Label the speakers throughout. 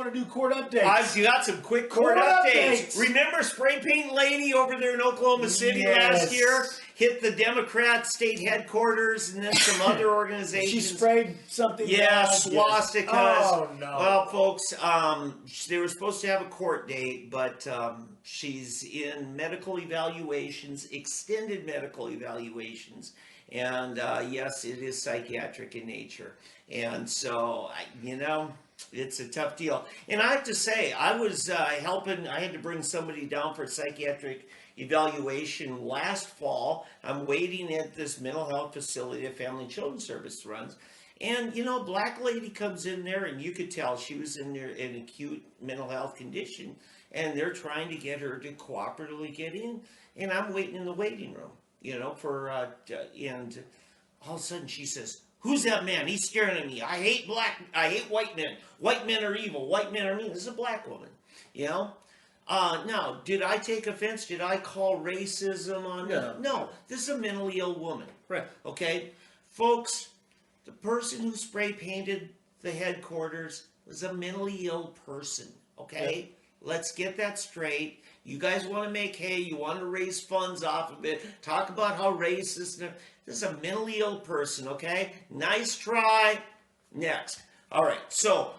Speaker 1: want to do court updates.
Speaker 2: You got some quick court updates. Remember Spray Paint Lady over there in Oklahoma City last year? Hit the Democrat state headquarters and then some other organizations.
Speaker 1: She sprayed something.
Speaker 2: Yeah, swastikas.
Speaker 1: Oh, no.
Speaker 2: Well, folks, they were supposed to have a court date, but she's in medical evaluations, extended medical evaluations. And yes, it is psychiatric in nature. And so, it's a tough deal. And I have to say, I was helping, I had to bring somebody down for a psychiatric evaluation last fall. I'm waiting at this mental health facility that Family and Children's Service runs. And, a black lady comes in there, and you could tell she was in there in acute mental health condition. And they're trying to get her to cooperatively get in. And I'm waiting in the waiting room, and all of a sudden she says, "Who's that man? He's staring at me. I hate white men. White men are evil. White men are mean." This is a black woman, Now, did I take offense? Did I call racism on that? No. This is a mentally ill woman.
Speaker 3: Right.
Speaker 2: Okay? Folks, the person who spray painted the headquarters was a mentally ill person. Okay? Yeah. Let's get that straight. You guys want to make hay. You want to raise funds off of it. Talk about how racist. This is a mentally ill person, okay? Nice try. Next. All right. So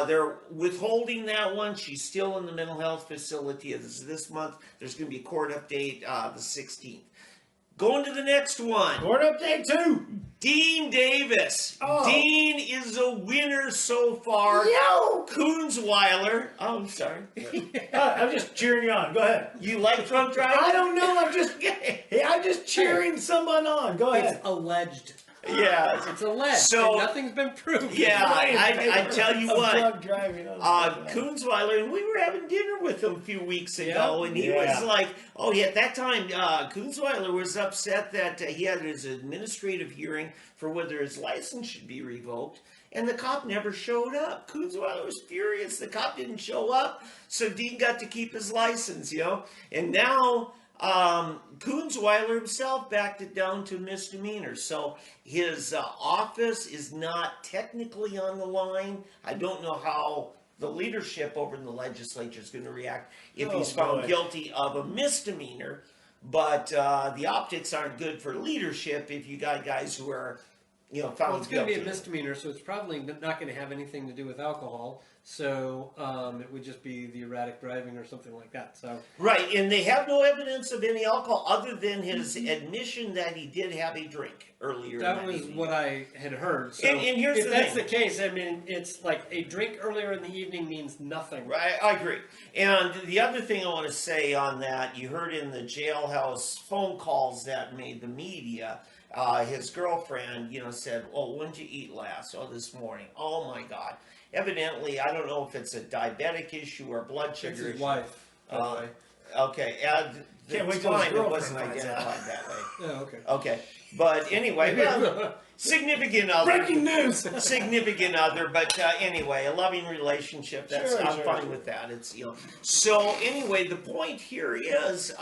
Speaker 2: they're withholding that one. She's still in the mental health facility. This month. There's going to be a court update the 16th. Going to the next one.
Speaker 1: Court update 2.
Speaker 2: Dean Davis.
Speaker 1: Oh.
Speaker 2: Dean is a winner so far.
Speaker 1: Yo!
Speaker 2: Kunzweiler. Oh, I'm sorry.
Speaker 1: I'm just cheering you on. Go ahead.
Speaker 2: You like Trump driving?
Speaker 1: I don't know. I'm just cheering someone on. Go ahead.
Speaker 3: It's alleged.
Speaker 2: Yeah.
Speaker 3: It's alleged.
Speaker 2: So,
Speaker 3: nothing's been proven.
Speaker 2: Yeah, I tell you what.
Speaker 1: Kunzweiler,
Speaker 2: and we were having dinner with him a few weeks ago, and he was like, at that time, Kunzweiler was upset that he had his administrative hearing for whether his license should be revoked, and the cop never showed up. Kunzweiler was furious. The cop didn't show up, so Dean got to keep his license, and now Kunzweiler himself backed it down to misdemeanor. So his office is not technically on the line. I don't know how the leadership over in the legislature is going to react if he's found guilty of a misdemeanor. But the optics aren't good for leadership if you got guys who are, found guilty.
Speaker 3: Well, it's going to be a misdemeanor, so it's probably not going to have anything to do with alcohol. So it would just be the erratic driving or something like that. So
Speaker 2: right, and they have no evidence of any alcohol other than his admission that he did have a drink earlier.
Speaker 3: That was what I had heard. So
Speaker 2: and here's
Speaker 3: if that's the case, I mean, it's like a drink earlier in the evening means nothing.
Speaker 2: Right, I agree. And the other thing I want to say on that, you heard in the jailhouse phone calls that made the media. His girlfriend, said, "Oh, when did you eat last?" "Oh, this morning." "Oh my God." Evidently, I don't know if it's a diabetic issue or blood sugar issue.
Speaker 3: His wife.
Speaker 2: Okay.
Speaker 1: Can't wait till his
Speaker 2: it wasn't identified that way.
Speaker 3: Oh, okay.
Speaker 2: Okay. But anyway, significant other.
Speaker 1: Breaking news.
Speaker 2: Significant other, but anyway, a loving relationship. I'm fine with that. It's So anyway, the point here is,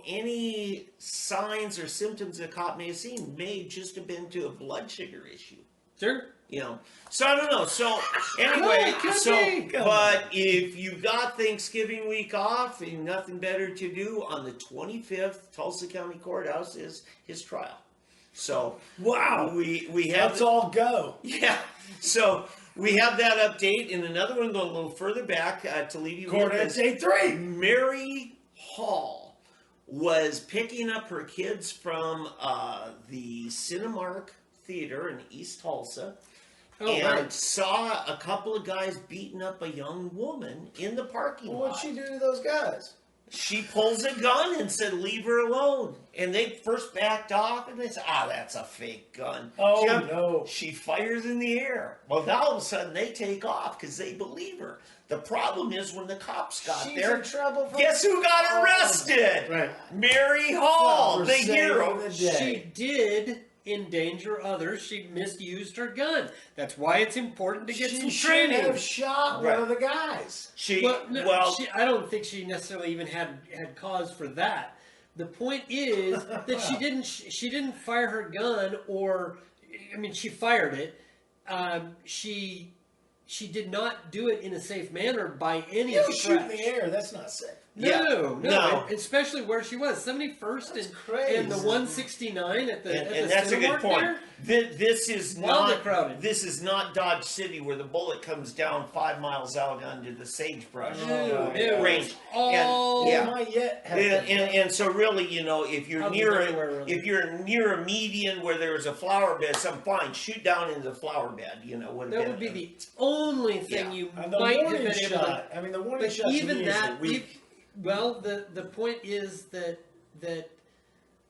Speaker 2: any signs or symptoms the cop may have seen may just have been to a blood sugar issue.
Speaker 3: Sure.
Speaker 2: So I don't know. So anyway, but if you got Thanksgiving week off and nothing better to do, on the 25th, Tulsa County Courthouse is his trial. So
Speaker 1: wow,
Speaker 2: we have
Speaker 1: let's all go.
Speaker 2: Yeah. So we have that update, and another one going a little further back to leave you
Speaker 1: with update 3.
Speaker 2: Mary Hall was picking up her kids from the Cinemark Theater in East Tulsa. And saw a couple of guys beating up a young woman in the parking lot.
Speaker 1: What'd she do to those guys?
Speaker 2: She pulls a gun and said, "Leave her alone." And they first backed off, and they said, that's a fake gun.
Speaker 1: Oh, no.
Speaker 2: She fires in the air. Well, now all of a sudden, they take off because they believe her. The problem is when the cops got there,
Speaker 1: in trouble
Speaker 2: guess who got arrested?
Speaker 1: Right.
Speaker 2: Mary Hall, the hero.
Speaker 3: She did endanger others. She misused her gun. That's why it's important to get some training.
Speaker 1: She should have shot one of the guys.
Speaker 3: I don't think she necessarily even had cause for that. The point is that she didn't fire her gun, or I mean, she fired it. She she did not do it in a safe manner by any
Speaker 1: You don't
Speaker 3: stretch.
Speaker 1: shoot in the air. That's not safe.
Speaker 3: No, especially where she was, 71st
Speaker 1: That's
Speaker 3: and
Speaker 1: crazy.
Speaker 3: the 169 at the
Speaker 2: And that's a good
Speaker 3: Cinemark
Speaker 2: point.
Speaker 3: there.
Speaker 2: This is
Speaker 3: Wildly
Speaker 2: not
Speaker 3: crowded.
Speaker 2: this is not Dodge City where the bullet comes down 5 miles out onto the sagebrush range.
Speaker 3: All
Speaker 2: And,
Speaker 1: Might yet have
Speaker 2: and so really, you know, if you're
Speaker 3: Houses
Speaker 2: near
Speaker 3: everywhere, really.
Speaker 2: if you're near a median where there's a flower bed, some fine, shoot down into the flower bed. You know,
Speaker 3: that would be the only thing
Speaker 2: Yeah.
Speaker 3: you
Speaker 1: And the
Speaker 3: might have
Speaker 1: warning
Speaker 3: been able to.
Speaker 1: shot. I mean, the warning
Speaker 3: But
Speaker 1: shot to
Speaker 3: even
Speaker 1: me is
Speaker 3: that,
Speaker 1: the weak.
Speaker 3: well, the point is that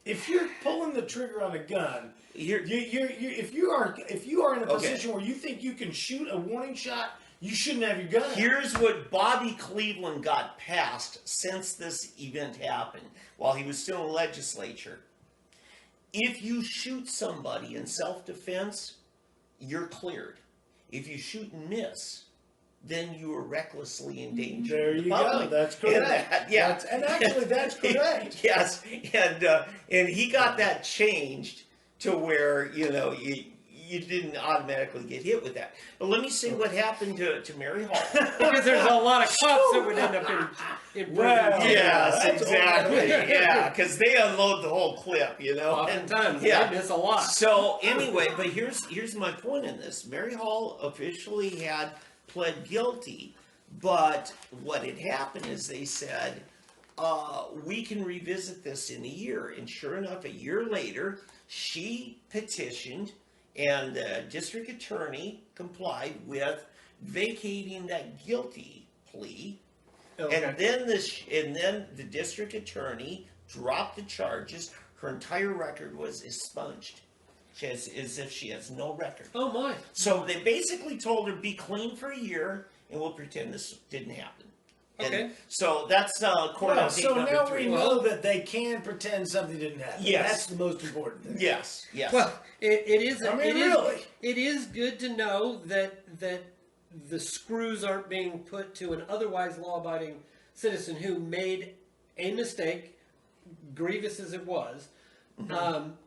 Speaker 1: If you're pulling the trigger on a gun,
Speaker 2: You're-
Speaker 1: if you are in a position where you think you can shoot a warning shot, you shouldn't have your gun out.
Speaker 2: Here's what Bobby Cleveland got passed since this event happened while he was still in legislature. If you shoot somebody in self-defense, you're cleared. If you shoot and miss, then you are recklessly endangering
Speaker 1: There
Speaker 2: the
Speaker 1: you
Speaker 2: public.
Speaker 1: go. That's correct. And actually, that's correct.
Speaker 2: Yes, and he got that changed to where you didn't automatically get hit with that. But let me say what happened to Mary Hall.
Speaker 3: because there's a lot of cops that would end up in prison.
Speaker 1: Well,
Speaker 2: Yes,
Speaker 1: that's
Speaker 2: exactly. Yeah, because they unload the whole clip,
Speaker 3: Oftentimes,
Speaker 2: yeah.
Speaker 3: they miss a lot.
Speaker 2: So anyway, but here's my point in this. Mary Hall officially had pled guilty, but what had happened is they said, we can revisit this in a year. And sure enough, a year later, she petitioned, and the district attorney complied with vacating that guilty plea.
Speaker 3: Okay.
Speaker 2: And then the district attorney dropped the charges. Her entire record was expunged. As if she has no record.
Speaker 3: Oh my!
Speaker 2: So they basically told her, be clean for a year, and we'll pretend this didn't happen.
Speaker 3: Okay.
Speaker 2: And so that's court
Speaker 1: Well,
Speaker 2: update
Speaker 1: so
Speaker 2: number
Speaker 1: now
Speaker 2: 3.
Speaker 1: we know that they can pretend something didn't happen.
Speaker 2: Yes.
Speaker 1: That's the most important thing.
Speaker 2: Yes, yes.
Speaker 3: Well, it is.
Speaker 1: I mean,
Speaker 3: it is-
Speaker 1: really.
Speaker 3: it is good to know that the screws aren't being put to an otherwise law-abiding citizen who made a mistake, grievous as it was.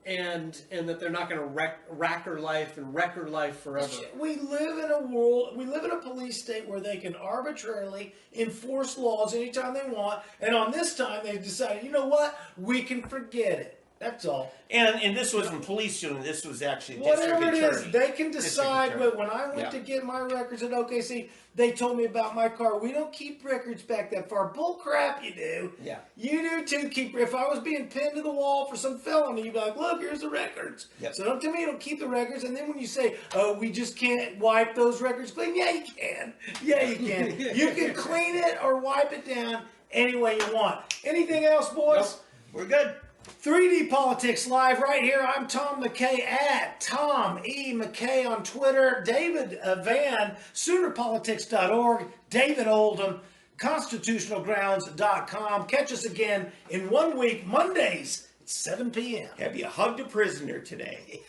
Speaker 3: And that they're not going to rack her life and wreck her life forever.
Speaker 1: We live in a world, we live in a police state where they can arbitrarily enforce laws anytime they want, and on this time they decided, you know what, we can forget it. That's all.
Speaker 2: And this wasn't police doing it, this was actually district
Speaker 1: Whatever it
Speaker 2: attorney.
Speaker 1: is, they can decide.
Speaker 2: attorney.
Speaker 1: But when I went
Speaker 2: Yeah.
Speaker 1: to get my records at OKC, they told me about my car. We don't keep records back that far. Bull crap, you do.
Speaker 2: Yeah.
Speaker 1: You do too. If I was being pinned to the wall for some felony, you'd be like, look, here's the records.
Speaker 2: Yep.
Speaker 1: So don't tell me you don't keep the records. And then when you say, oh, we just can't wipe those records clean, yeah, you can. Yeah, you can. You can clean it or wipe it down any way you want. Anything else, boys?
Speaker 2: Nope. We're good.
Speaker 1: 3D Politics Live right here. I'm Tom McKay at Tom E. McKay on Twitter. David Van, SoonerPolitics.org. David Oldham, ConstitutionalGrounds.com. Catch us again in 1 week, Mondays at 7 p.m.
Speaker 2: Have you hugged a prisoner today?